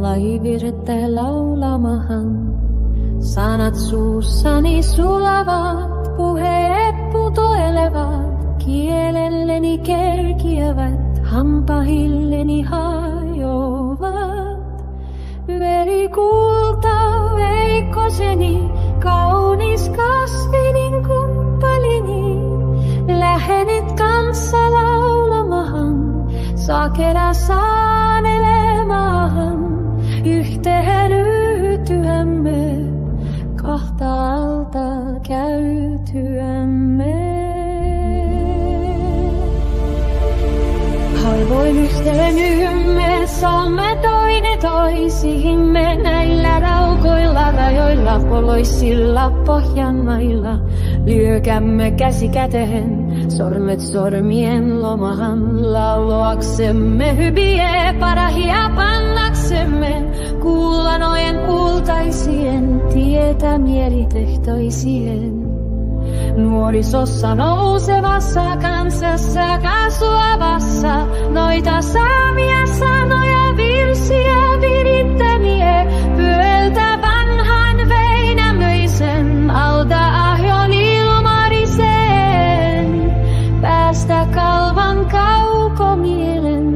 lai virte laulamahan. Sanat suussani sulavat, puheet putoilevat, kielelleni kerkiävät, hampahilleni hajoavat. Verikulta veikkoseni, kaunis kasvinin kumppanini, lähenit kanssa laulamahan, sakela saanelemahan, yhteen yhtyämme, kahta alta käytyämme. Harvoin yhteen yhdymme, saamme toinen toisiimme, näillä raukoilla rajoilla, poloisilla pohjanmailla. Lyökämme käsi käteen, sormet sormien lomahan, lauloaksemme hyviä parahia pannaksemme, kuulanojen kultaisien, tietä mielitehtoisien. Nuorisossa nousevassa kansassa kasvavassa, noita saamia sanoja, virsiä virittämiä, pyöltä vanhan Väinämöisen alta ahjon ilmariseen. Päästä kalvan kaukomielen,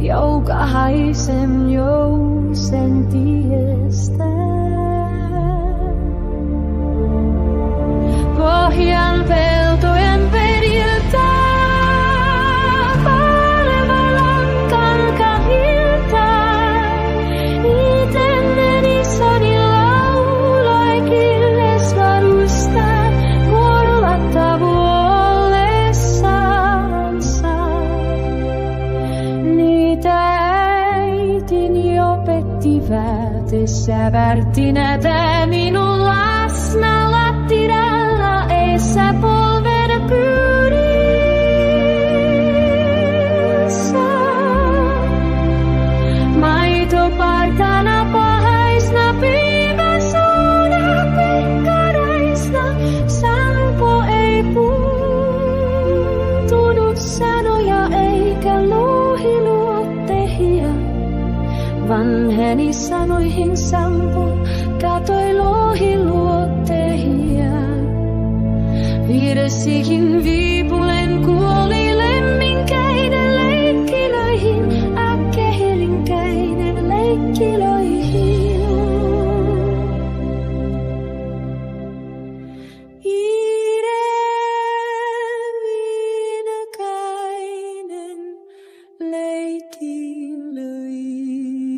joukahaisen jousen tiestä. Pohjan peltojen periltä, Palevalan kankahilta, itenneni soni lauloi killesvarusta, kuorlatta vuolessaansa. Niitä äitini opettivät, sävärtinätä minun lasna lattiralla. Eessä polven kyydissä, maitopartana pahaisna, piimäsuuna pikkaraisna, sampo ei puutunut sanoja eikä louhiluottehia. Vanheni sanoihin sampo, katoi louhiluottehia. Virsihin viipulen kuoli